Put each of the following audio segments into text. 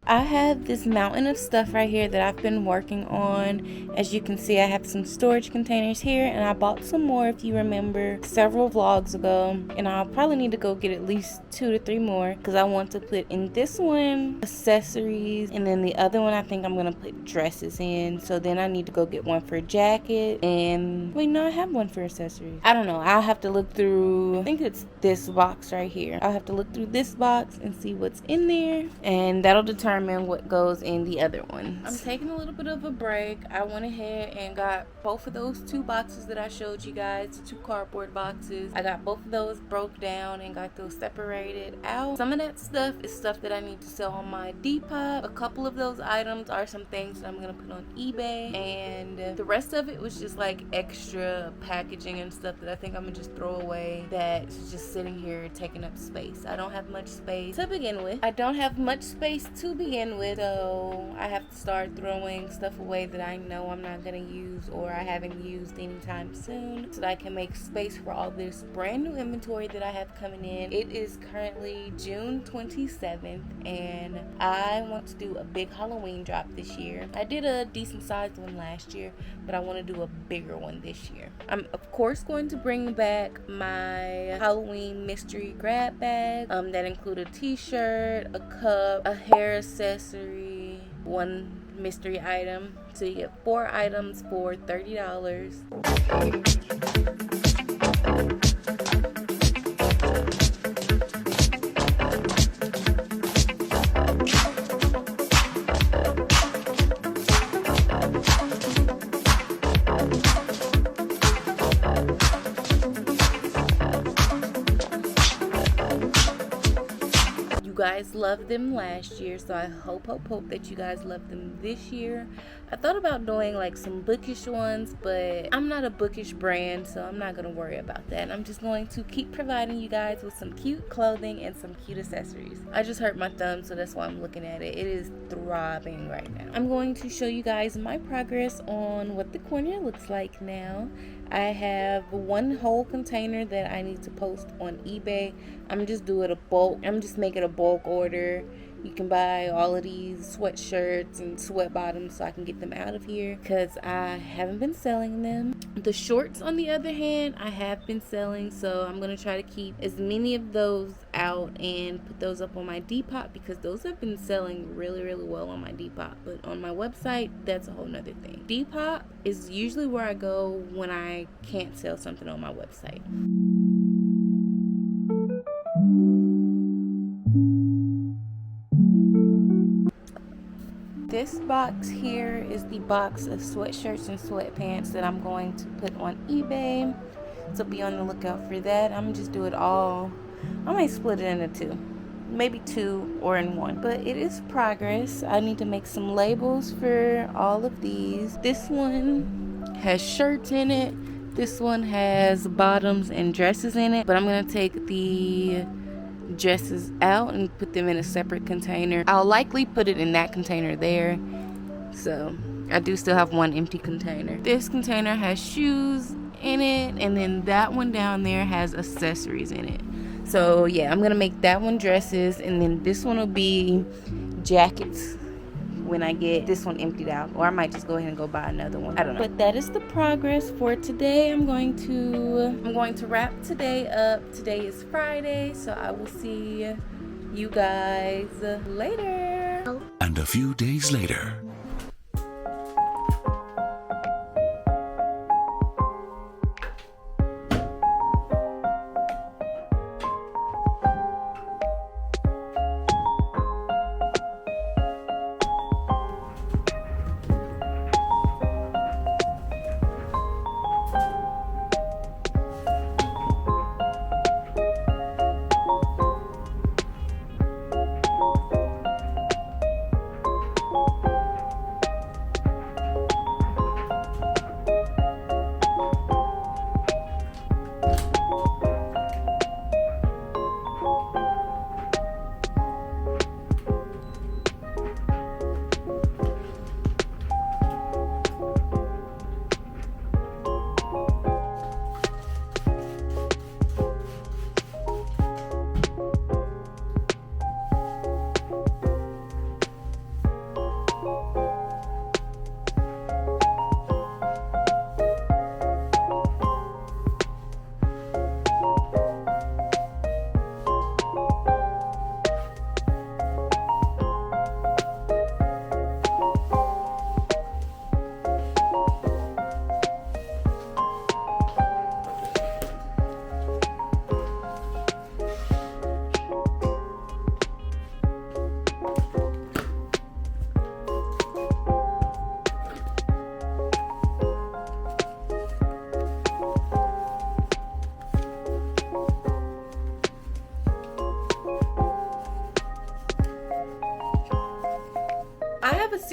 I have this mountain of stuff right here that I've been working on. As you can see, I have some storage containers here, and I bought some more, if you remember, several vlogs ago, and I'll probably need to go get at least 2 to 3 more because I want to put in this one accessories, and then the other one I think I'm gonna put dresses in. So then I need to go get one for a jacket, and wait, no, I have one for accessories. I don't know, I'll have to look through, I think it's this box right here. I'll have to look through this box and see what's in there, and that'll determine what goes in the other ones. I'm taking a little bit of a break. I went ahead and got both of those 2 boxes that I showed you guys, the 2 cardboard boxes. I got both of those broke down and got those separated out. Some of that stuff is stuff that I need to sell on my Depop. A couple of those items are some things that I'm gonna put on eBay, and the rest of it was just like extra packaging and stuff that I think I'm gonna just throw away, that's just sitting here taking up space. I don't have much space to begin with. So I have to start throwing stuff away that I know I'm not gonna use or I haven't used anytime soon, so that I can make space for all this brand new inventory that I have coming in. It is currently June 27th, and I want to do a big Halloween drop this year. I did a decent sized one last year, but I want to do a bigger one this year. I'm of course going to bring back my Halloween mystery grab bag that include a t-shirt, a cup, a hair accessory, one mystery item. So you get 4 items for $30. You guys loved them last year, so I hope that you guys love them this year. I thought about doing like some bookish ones, but I'm not a bookish brand, so I'm not gonna worry about that. I'm just going to keep providing you guys with some cute clothing and some cute accessories. I just hurt my thumb, so that's why I'm looking at it. It is throbbing right now. I'm going to show you guys my progress on what the corner looks like now. I have 1 whole container that I need to post on eBay. I'm just making a bulk order. You can buy all of these sweatshirts and sweat bottoms so I can get them out of here because I haven't been selling them. The shorts, on the other hand, I have been selling, so I'm going to try to keep as many of those out and put those up on my Depop because those have been selling really, really well on my Depop. But on my website, that's a whole nother thing. Depop is usually where I go when I can't sell something on my website. This box here is the box of sweatshirts and sweatpants that I'm going to put on eBay. So be on the lookout for that. I'm just do it all. I might split it into 2. Maybe 2 or in 1. But it is progress. I need to make some labels for all of these. This one has shirts in it. This one has bottoms and dresses in it. But I'm going to take the dresses out and put them in a separate container. I'll likely put it in that container there, so I do still have 1 empty container. This container has shoes in it, and then that one down there has accessories in it. So yeah, I'm gonna make that one dresses, and then this one will be jackets when I get this one emptied out, or I might just go ahead and go buy another one. I don't know. But that is the progress for today. I'm going to wrap today up. Today is Friday, so I will see you guys later. And a few days later.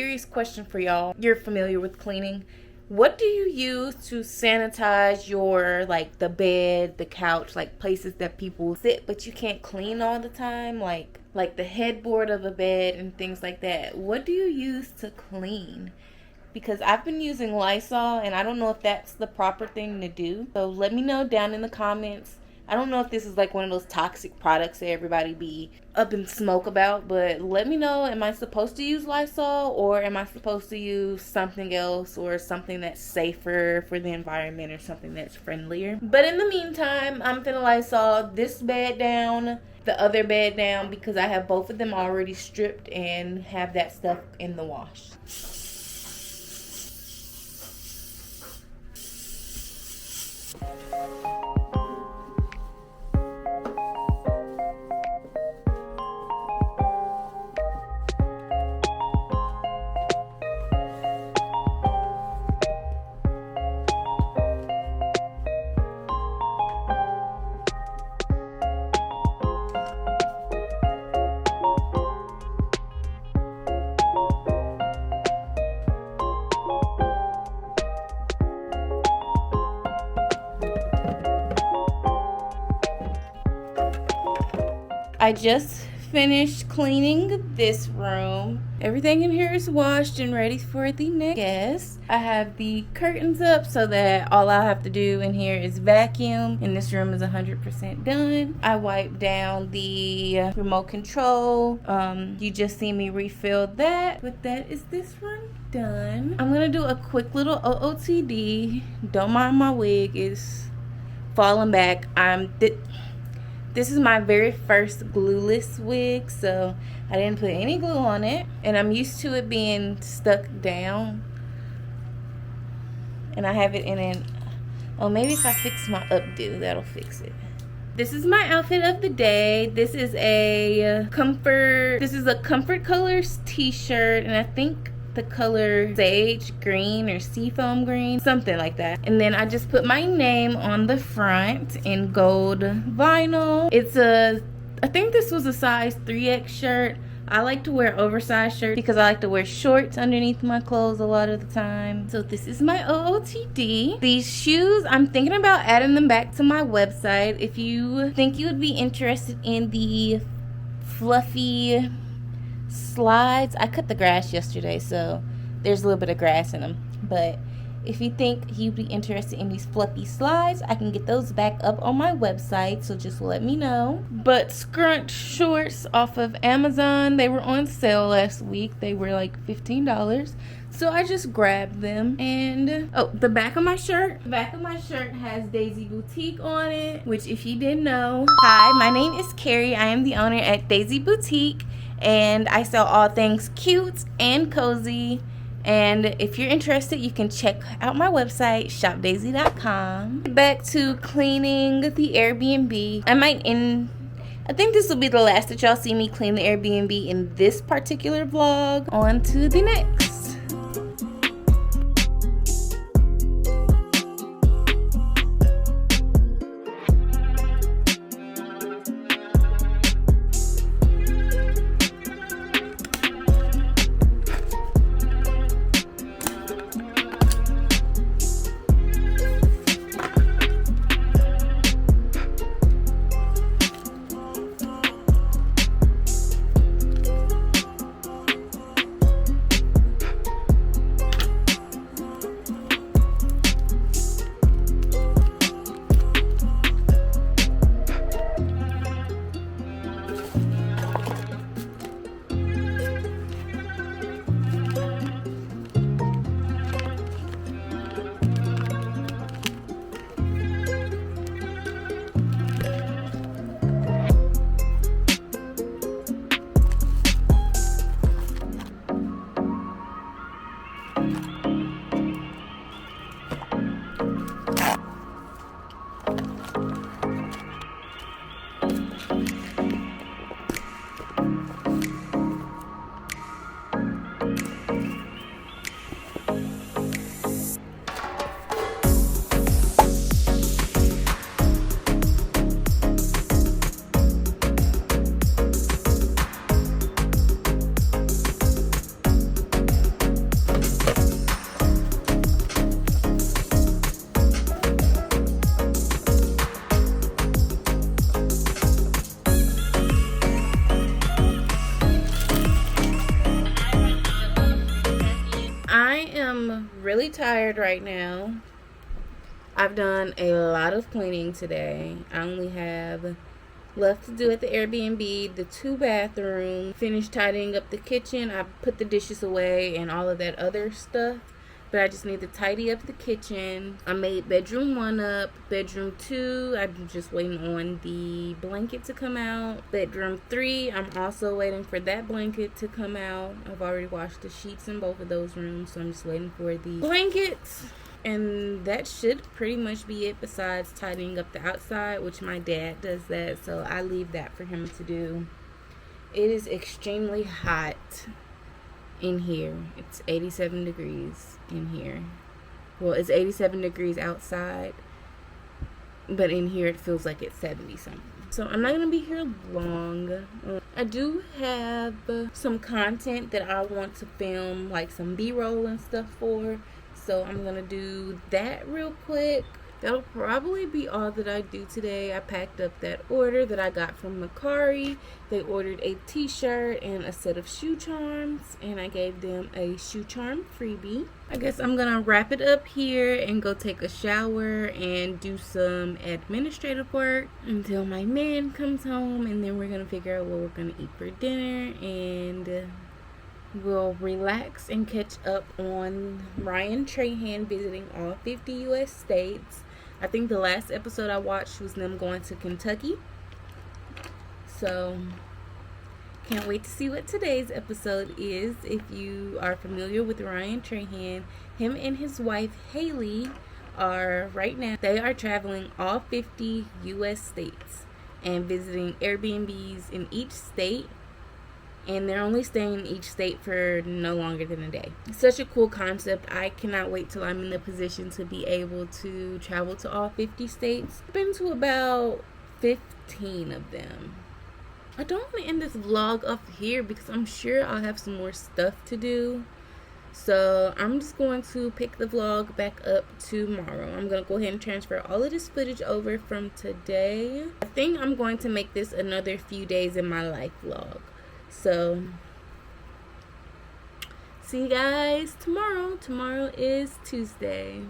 serious question for y'all. You're familiar with cleaning. What do you use to sanitize your, like, the bed, the couch, like places that people sit but you can't clean all the time, like the headboard of a bed and things like that? What do you use to clean? Because I've been using Lysol and I don't know if that's the proper thing to do. So let me know down in the comments. I don't know if this is like one of those toxic products that everybody be up in smoke about, but let me know, am I supposed to use Lysol or am I supposed to use something else or something that's safer for the environment or something that's friendlier? But in the meantime, I'm finna Lysol this bed down, the other bed down, because I have both of them already stripped and have that stuff in the wash. I just finished cleaning this room. Everything in here is washed and ready for the next guest. I have the curtains up so that all I have to do in here is vacuum, and this room is 100% done. I wiped down the remote control. You just see me refill that, but that is this room done. I'm gonna do a quick little OOTD. Don't mind my wig, it's falling back. This is my very first glueless wig, so I didn't put any glue on it. And I'm used to it being stuck down. And I have it in an, oh, maybe if I fix my updo, that'll fix it. This is my outfit of the day. This is a comfort colors t-shirt, and I think the color sage green or seafoam green, something like that. And then I just put my name on the front in gold vinyl. I think this was a size 3X shirt. I like to wear oversized shirts because I like to wear shorts underneath my clothes a lot of the time. So this is my OOTD. These shoes, I'm thinking about adding them back to my website. If you think you would be interested in the fluffy slides, I cut the grass yesterday, so there's a little bit of grass in them, but if you think you'd be interested in these fluffy slides, I can get those back up on my website, so just let me know. But scrunch shorts off of Amazon, they were on sale last week. They were like $15, so I just grabbed them. And oh, the back of my shirt has Daisie Boutique on it, which if you didn't know, hi, my name is Carrie. I am the owner at Daisie Boutique, and I sell all things cute and cozy. And if you're interested, you can check out my website, shopdaisie.com. Back to cleaning the Airbnb. I think this will be the last that y'all see me clean the Airbnb in this particular vlog. On to the next. really tired right now. I've done a lot of cleaning today. I only have left to do at the Airbnb the 2 bathrooms. Finished tidying up the kitchen. I put the dishes away and all of that other stuff. But I just need to tidy up the kitchen. I made bedroom 1 up. Bedroom 2, I'm just waiting on the blanket to come out. Bedroom 3, I'm also waiting for that blanket to come out. I've already washed the sheets in both of those rooms, so I'm just waiting for the blankets. And that should pretty much be it, besides tidying up the outside, which my dad does that, so I leave that for him to do. It is extremely hot in here. It's 87 degrees in here. Well, it's 87 degrees outside, but in here it feels like it's 70 something. So I'm not gonna be here long. I do have some content that I want to film, like some B-roll and stuff for. So I'm gonna do that real quick. That'll probably be all that I do today. I packed up that order that I got from Macari. They ordered a t-shirt and a set of shoe charms, and I gave them a shoe charm freebie. I guess I'm gonna wrap it up here and go take a shower and do some administrative work until my man comes home, and then we're gonna figure out what we're gonna eat for dinner, and we'll relax and catch up on Ryan Trahan visiting all 50 U.S. states. I think the last episode I watched was them going to Kentucky. So, can't wait to see what today's episode is. If you are familiar with Ryan Trahan, him and his wife Haley are right now, they are traveling all 50 U.S. states and visiting Airbnbs in each state. And they're only staying in each state for no longer than a day. Such a cool concept. I cannot wait till I'm in the position to be able to travel to all 50 states. I've been to about 15 of them. I don't want to end this vlog off here because I'm sure I'll have some more stuff to do. So I'm just going to pick the vlog back up tomorrow. I'm going to go ahead and transfer all of this footage over from today. I think I'm going to make this another few days in my life vlog. So, see you guys tomorrow. Tomorrow is Tuesday.